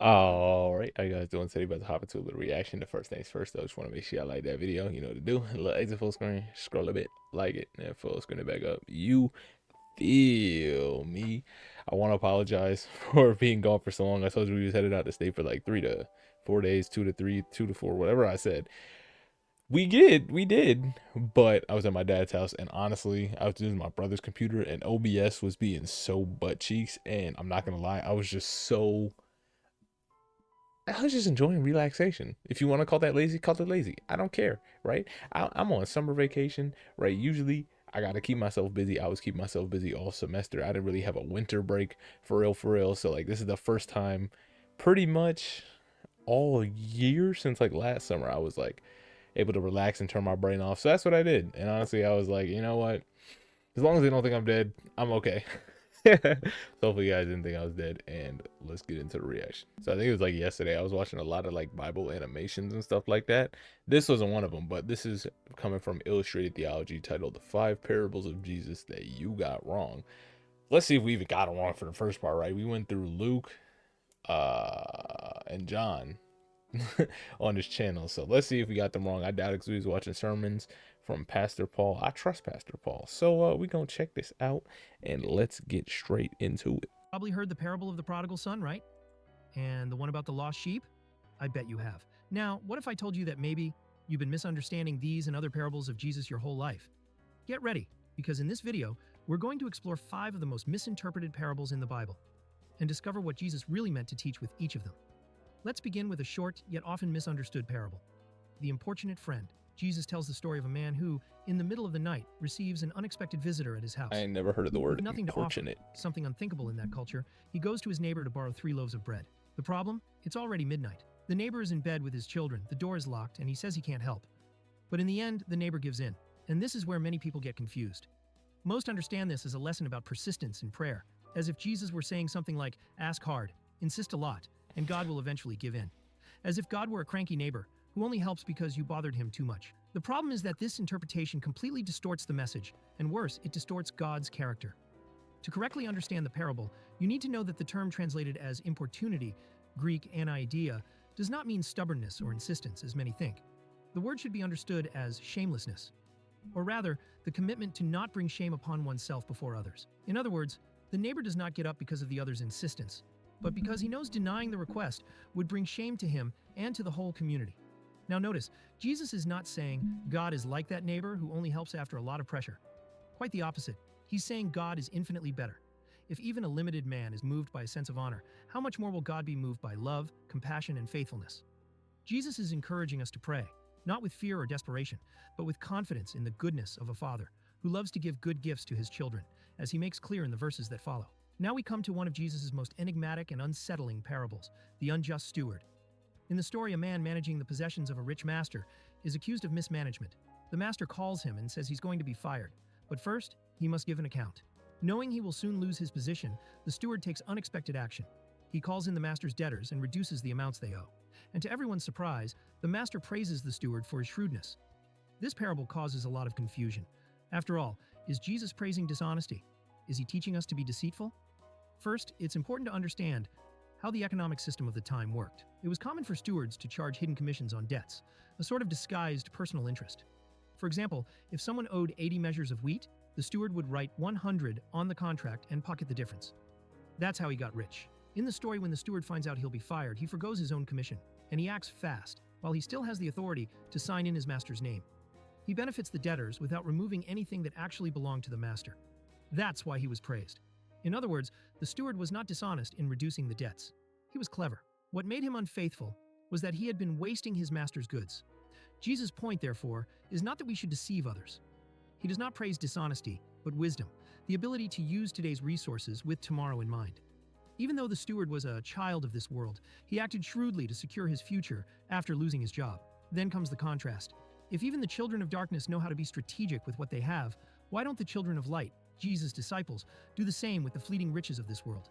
All right, how you guys doing today? About to hop into a little reaction. The first things first, though, just want to make sure I like that video. You know what to do. A little exit full screen, scroll a bit, like it, and full screen it back up. You feel me? I want to apologize for being gone for so long. I told you we was headed out to state for like 3 to 4 days, 2 to 3, 2 to 4, whatever I said. We did, but I was at my dad's house, and honestly, I was using my brother's computer, and OBS was being so butt cheeks, and I'm not gonna lie, I was just enjoying relaxation. If you want to call that lazy, call it lazy. I don't care, right? I'm on summer vacation, right? Usually, I got to keep myself busy. I was keeping myself busy all semester. I didn't really have a winter break for real, for real. So, like, this is the first time pretty much all year since like last summer I was like able to relax and turn my brain off. So that's what I did. And honestly, I was like, you know what? As long as they don't think I'm dead, I'm okay. So hopefully you guys didn't think I was dead, and let's get into the reaction. So I think it was like yesterday I was watching a lot of like Bible animations and stuff like that. This wasn't one of them, but this is coming from Illustrated Theology, titled The Five Parables of Jesus That You Got Wrong. Let's see if we even got it wrong for the first part, right? We went through Luke and John on this channel. So let's see if we got them wrong. I doubt it because we was watching sermons from Pastor Paul. I trust Pastor Paul. So we gonna check this out and let's get straight into it. Probably heard the parable of the prodigal son, right? And the one about the lost sheep? I bet you have. Now, what if I told you that maybe you've been misunderstanding these and other parables of Jesus your whole life? Get ready, because in this video, we're going to explore 5 of the most misinterpreted parables in the Bible and discover what Jesus really meant to teach with each of them. Let's begin with a short, yet often misunderstood parable. The Importunate Friend. Jesus tells the story of a man who, in the middle of the night, receives an unexpected visitor at his house. I ain't never heard of the word With nothing to offer, importunate. something unthinkable in that culture, he goes to his neighbor to borrow 3 loaves of bread. The problem? It's already midnight. The neighbor is in bed with his children, the door is locked, and he says he can't help. But in the end, the neighbor gives in, and this is where many people get confused. Most understand this as a lesson about persistence in prayer, as if Jesus were saying something like, ask hard, insist a lot, and God will eventually give in. As if God were a cranky neighbor who only helps because you bothered him too much. The problem is that this interpretation completely distorts the message, and worse, it distorts God's character. To correctly understand the parable, you need to know that the term translated as importunity, Greek anaideia, does not mean stubbornness or insistence, as many think. The word should be understood as shamelessness, or rather, the commitment to not bring shame upon oneself before others. In other words, the neighbor does not get up because of the other's insistence, but because he knows denying the request would bring shame to him and to the whole community. Now notice, Jesus is not saying God is like that neighbor who only helps after a lot of pressure. Quite the opposite. He's saying God is infinitely better. If even a limited man is moved by a sense of honor, how much more will God be moved by love, compassion, and faithfulness? Jesus is encouraging us to pray, not with fear or desperation, but with confidence in the goodness of a father who loves to give good gifts to his children, as he makes clear in the verses that follow. Now we come to one of Jesus' most enigmatic and unsettling parables, the unjust steward. In the story, a man managing the possessions of a rich master is accused of mismanagement. The master calls him and says he's going to be fired, but first, he must give an account. Knowing he will soon lose his position, the steward takes unexpected action. He calls in the master's debtors and reduces the amounts they owe. And to everyone's surprise, the master praises the steward for his shrewdness. This parable causes a lot of confusion. After all, is Jesus praising dishonesty? Is he teaching us to be deceitful? First, it's important to understand how the economic system of the time worked. It was common for stewards to charge hidden commissions on debts, a sort of disguised personal interest. For example, if someone owed 80 measures of wheat, the steward would write 100 on the contract and pocket the difference. That's how he got rich. In the story, when the steward finds out he'll be fired, he forgoes his own commission, and he acts fast, while he still has the authority to sign in his master's name. He benefits the debtors without removing anything that actually belonged to the master. That's why he was praised. In other words, the steward was not dishonest in reducing the debts. He was clever. What made him unfaithful was that he had been wasting his master's goods. Jesus' point, therefore, is not that we should deceive others. He does not praise dishonesty, but wisdom, the ability to use today's resources with tomorrow in mind. Even though the steward was a child of this world, he acted shrewdly to secure his future after losing his job. Then comes the contrast. If even the children of darkness know how to be strategic with what they have, why don't the children of light, Jesus' disciples, do the same with the fleeting riches of this world?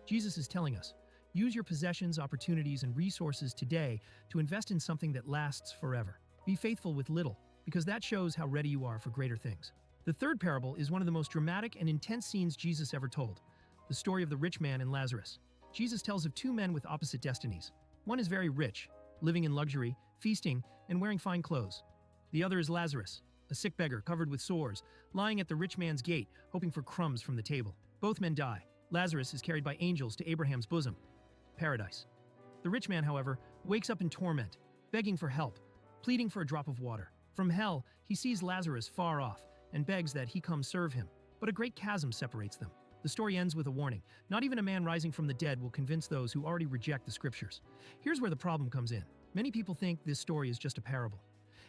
Jesus is telling us, use your possessions, opportunities, and resources today to invest in something that lasts forever. Be faithful with little, because that shows how ready you are for greater things. The third parable is one of the most dramatic and intense scenes Jesus ever told, the story of the rich man and Lazarus. Jesus tells of two men with opposite destinies. One is very rich, living in luxury, feasting, and wearing fine clothes. The other is Lazarus, a sick beggar covered with sores, lying at the rich man's gate, hoping for crumbs from the table. Both men die. Lazarus is carried by angels to Abraham's bosom, paradise. The rich man, however, wakes up in torment, begging for help, pleading for a drop of water. From hell, he sees Lazarus far off and begs that he come serve him. But a great chasm separates them. The story ends with a warning. Not even a man rising from the dead will convince those who already reject the scriptures. Here's where the problem comes in. Many people think this story is just a parable,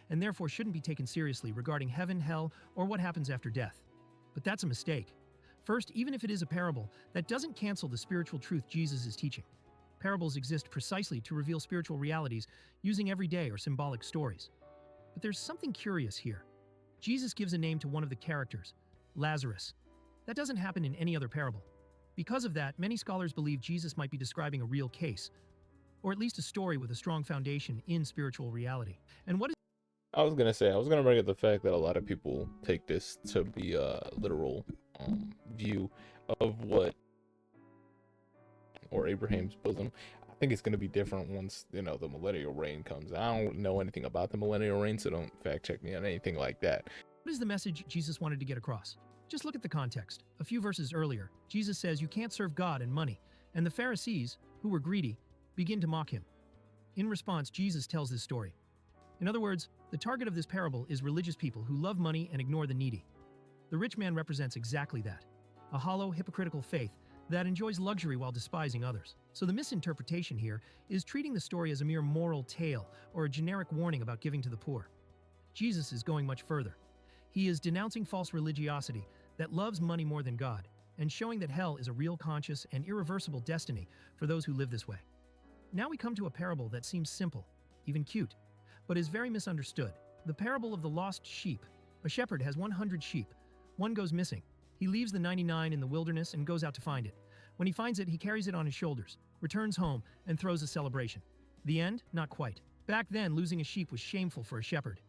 and therefore shouldn't be taken seriously regarding heaven, hell, or what happens after death. But that's a mistake. First, even if it is a parable, that doesn't cancel the spiritual truth Jesus is teaching. Parables exist precisely to reveal spiritual realities using everyday or symbolic stories. But there's something curious here. Jesus gives a name to one of the characters, Lazarus. That doesn't happen in any other parable. Because of that, many scholars believe Jesus might be describing a real case, or at least a story with a strong foundation in spiritual reality. And what is I was gonna bring up the fact that a lot of people take this to be a literal view of what, or Abraham's bosom. I think it's gonna be different once the millennial reign comes. I don't know anything about the millennial reign, so don't fact check me on anything like that. What is the message Jesus wanted to get across? Just look at the context. A few verses earlier, Jesus says you can't serve God and money, and the Pharisees, who were greedy, begin to mock him. In response, Jesus tells this story. In other words, the target of this parable is religious people who love money and ignore the needy. The rich man represents exactly that, a hollow, hypocritical faith that enjoys luxury while despising others. So the misinterpretation here is treating the story as a mere moral tale or a generic warning about giving to the poor. Jesus is going much further. He is denouncing false religiosity that loves money more than God, and showing that hell is a real, conscious, and irreversible destiny for those who live this way. Now we come to a parable that seems simple, even cute, but is very misunderstood. The parable of the lost sheep. A shepherd has 100 sheep. One goes missing. He leaves the 99 in the wilderness and goes out to find it. When he finds it, he carries it on his shoulders, returns home, and throws a celebration. The end? Not quite. Back then, losing a sheep was shameful for a shepherd.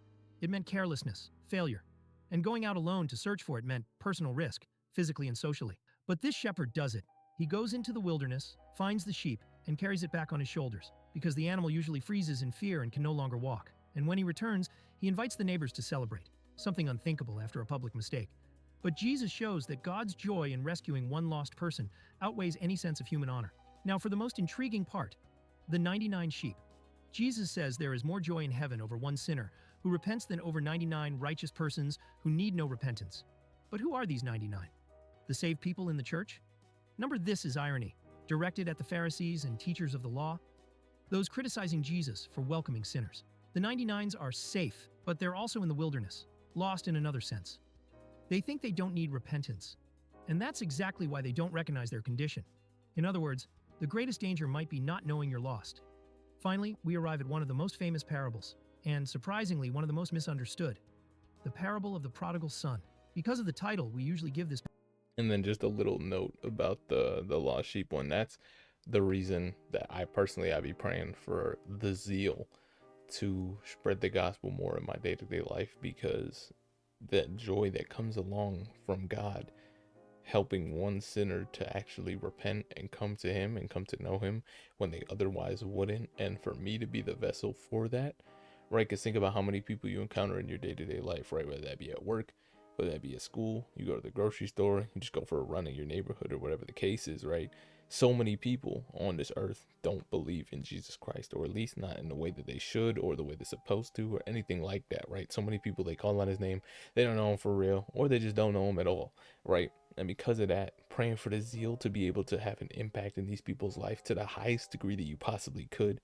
It meant carelessness, failure. And going out alone to search for it meant personal risk, physically and socially. But this shepherd does it. He goes into the wilderness, finds the sheep, and carries it back on his shoulders, because the animal usually freezes in fear and can no longer walk. And when he returns, he invites the neighbors to celebrate, something unthinkable after a public mistake. But Jesus shows that God's joy in rescuing one lost person outweighs any sense of human honor. Now, for the most intriguing part, the 99 sheep. Jesus says there is more joy in heaven over one sinner who repents than over 99 righteous persons who need no repentance. But who are these 99? The saved people in the church? This is irony, directed at the Pharisees and teachers of the law, those criticizing Jesus for welcoming sinners. The 99s are safe, but they're also in the wilderness, lost in another sense. They think they don't need repentance, and that's exactly why they don't recognize their condition. In other words, the greatest danger might be not knowing you're lost. Finally, we arrive at one of the most famous parables, and surprisingly, one of the most misunderstood, the parable of the prodigal son. Because of the title, we usually give this. And then just a little note about the lost sheep one. That's the reason that I be praying for the zeal to spread the gospel more in my day-to-day life, because that joy that comes along from God helping one sinner to actually repent and come to him and come to know him when they otherwise wouldn't, and for me to be the vessel for that, right? Because think about how many people you encounter in your day-to-day life, right? Whether that be at work, whether that be at school, you go to the grocery store, you just go for a run in your neighborhood or whatever the case is, right? So many people on this earth don't believe in Jesus Christ, or at least not in the way that they should, or the way they're supposed to, or anything like that, right? So many people, they call on his name, they don't know him for real, or they just don't know him at all, right? And because of that, praying for the zeal to be able to have an impact in these people's life to the highest degree that you possibly could,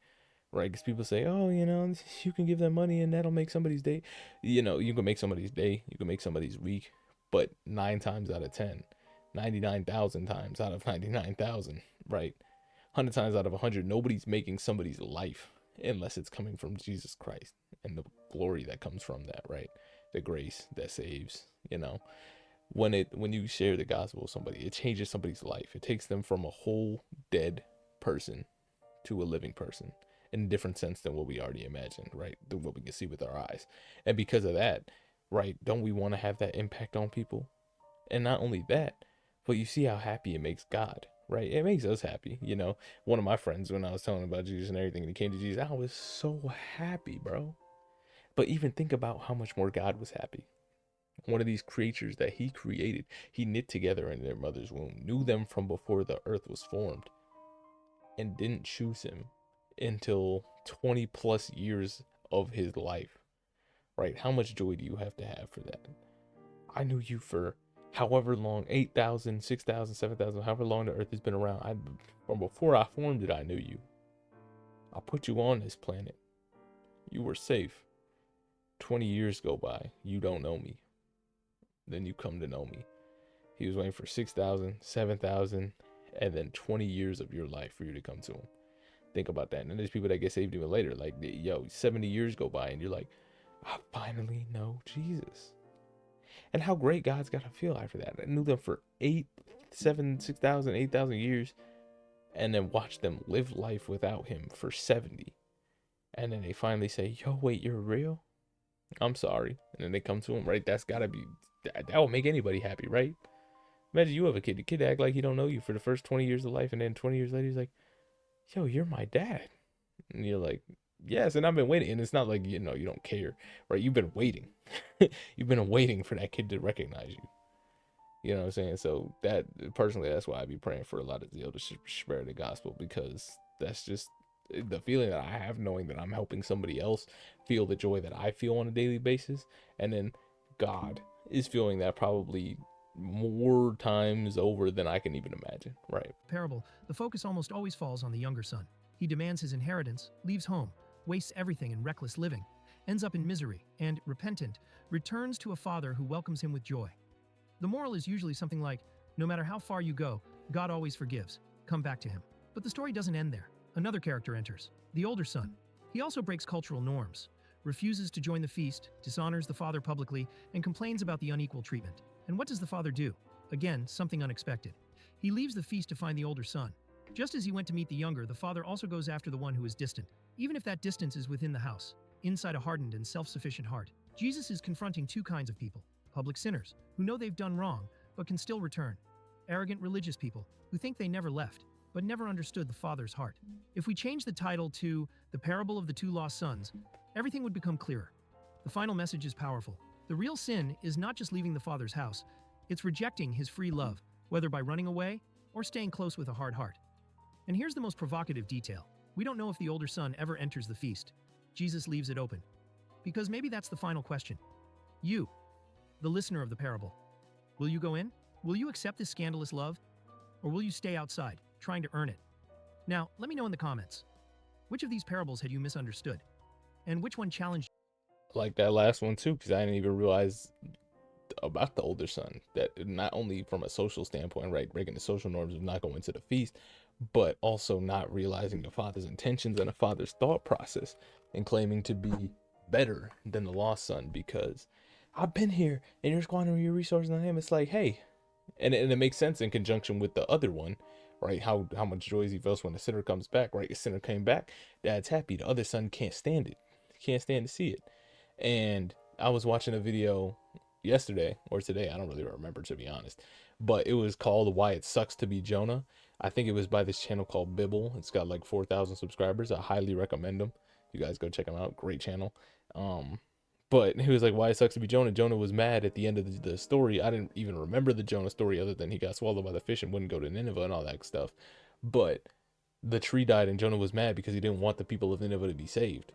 right? Because people say, oh, you can give them money and that'll make somebody's day. You can make somebody's day, you can make somebody's week, but 9 times out of 10, 99,000 times out of 99,000, right? 100 times out of 100, nobody's making somebody's life unless it's coming from Jesus Christ and the glory that comes from that, right? The grace that saves, when you share the gospel with somebody, it changes somebody's life. It takes them from a whole dead person to a living person in a different sense than what we already imagined, right? Than what we can see with our eyes. And because of that, right, don't we want to have that impact on people? And not only that, but you see how happy it makes God, right? It makes us happy. One of my friends, when I was telling him about Jesus and everything, and he came to Jesus, I was so happy, bro. But even think about how much more God was happy. One of these creatures that he created, he knit together in their mother's womb, knew them from before the earth was formed, and didn't choose him until 20 plus years of his life, right? How much joy do you have to have for that? I knew you for however long, 8,000, 6,000, 7,000, however long the earth has been around. From before I formed it, I knew you. I put you on this planet. You were safe. 20 years go by. You don't know me. Then you come to know me. He was waiting for 6,000, 7,000, and then 20 years of your life for you to come to him. Think about that. And then there's people that get saved even later. Like, 70 years go by and you're like, I finally know Jesus. And how great God's got to feel after that. I knew them for 6,000, 8,000 years, and then watched them live life without him for 70. And then they finally say, yo, wait, you're real? I'm sorry. And then they come to him, right? That's got to be, that will make anybody happy, right? Imagine you have a kid. The kid act like he don't know you for the first 20 years of life, and then 20 years later, he's like, yo, you're my dad. And you're like, yes, and I've been waiting. And it's not like, you don't care, right? You've been waiting. You've been waiting for that kid to recognize you. You know what I'm saying? So that, personally, that's why I be praying for a lot of zeal to spread the gospel, because that's just the feeling that I have, knowing that I'm helping somebody else feel the joy that I feel on a daily basis. And then God is feeling that probably more times over than I can even imagine, right? Parable, the focus almost always falls on the younger son. He demands his inheritance, leaves home, wastes everything in reckless living, ends up in misery, and, repentant, returns to a father who welcomes him with joy. The moral is usually something like, no matter how far you go, God always forgives. Come back to him. But the story doesn't end there. Another character enters, the older son. He also breaks cultural norms, refuses to join the feast, dishonors the father publicly, and complains about the unequal treatment. And what does the father do? Again, something unexpected. He leaves the feast to find the older son. Just as he went to meet the younger, the father also goes after the one who is distant, even if that distance is within the house, inside a hardened and self-sufficient heart. Jesus is confronting two kinds of people: public sinners, who know they've done wrong, but can still return; arrogant religious people, who think they never left, but never understood the Father's heart. If we change the title to The Parable of the Two Lost Sons, everything would become clearer. The final message is powerful. The real sin is not just leaving the Father's house, it's rejecting his free love, whether by running away or staying close with a hard heart. And here's the most provocative detail. We don't know if the older son ever enters the feast. Jesus leaves it open. Because maybe that's the final question. You, the listener of the parable, will you go in? Will you accept this scandalous love? Or will you stay outside, trying to earn it? Now, let me know in the comments. Which of these parables had you misunderstood? And which one challenged you? Like that last one too, because I didn't even realize about the older son, that not only from a social standpoint, right, breaking the social norms of not going to the feast, but also not realizing the father's intentions and the father's thought process, and claiming to be better than the lost son because I've been here and you're squandering your resources on him. It's like, hey, and it makes sense in conjunction with the other one, right? How much joy he feels when the sinner comes back, right? The sinner came back, dad's happy. The other son can't stand it. He can't stand to see it. And I was watching a video yesterday or today, I don't really remember, to be honest, but it was called Why It Sucks to Be Jonah. I think it was by this channel called Bibble. It's got like 4,000 subscribers. I highly recommend them. You guys go check them out. Great channel. But he was like, why it sucks to be Jonah. Jonah was mad at the end of the story. I didn't even remember the Jonah story other than he got swallowed by the fish and wouldn't go to Nineveh and all that stuff. But the tree died and Jonah was mad because he didn't want the people of Nineveh to be saved.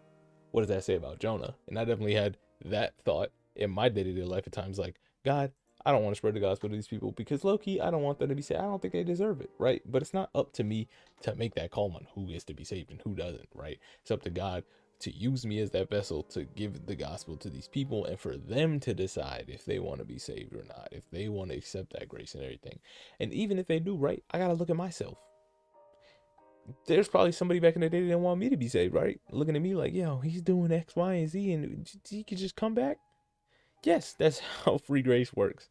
What does that say about Jonah? And I definitely had that thought in my day-to-day life at times, like, God, I don't want to spread the gospel to these people because low-key, I don't want them to be saved. I don't think they deserve it, right? But it's not up to me to make that call on who is to be saved and who doesn't, right? It's up to God to use me as that vessel to give the gospel to these people and for them to decide if they want to be saved or not, if they want to accept that grace and everything. And even if they do, right, I got to look at myself. There's probably somebody back in the day that didn't want me to be saved, right? Looking at me like, yo, he's doing X, Y, and Z and he could just come back. Yes, that's how free grace works,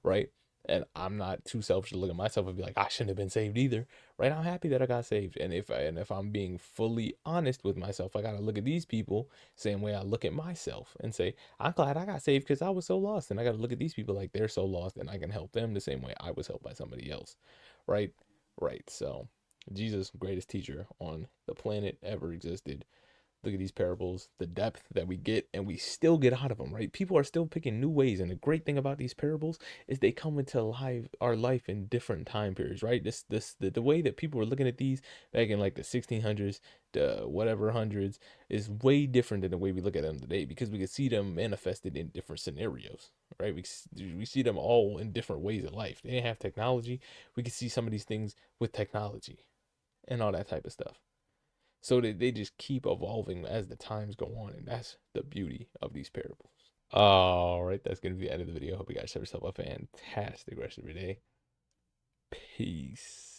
right? And I'm not too selfish to look at myself and be like, I shouldn't have been saved either, right? I'm happy that I got saved. And if I'm being fully honest with myself, I gotta look at these people same way I look at myself and say, I'm glad I got saved because I was so lost. And I gotta look at these people like they're so lost and I can help them the same way I was helped by somebody else, right? right? So Jesus, greatest teacher on the planet ever existed. Look at these parables, the depth that we get, and we still get out of them, right? People are still picking new ways, and the great thing about these parables is they come into our life in different time periods, right? The way that people were looking at these back in like the 1600s, the whatever hundreds, is way different than the way we look at them today, because we can see them manifested in different scenarios, right? We see them all in different ways of life. They didn't have technology. We can see some of these things with technology and all that type of stuff. So they just keep evolving as the times go on, and that's the beauty of these parables. All right, that's going to be the end of the video. Hope you guys have yourself a fantastic rest of your day. Peace.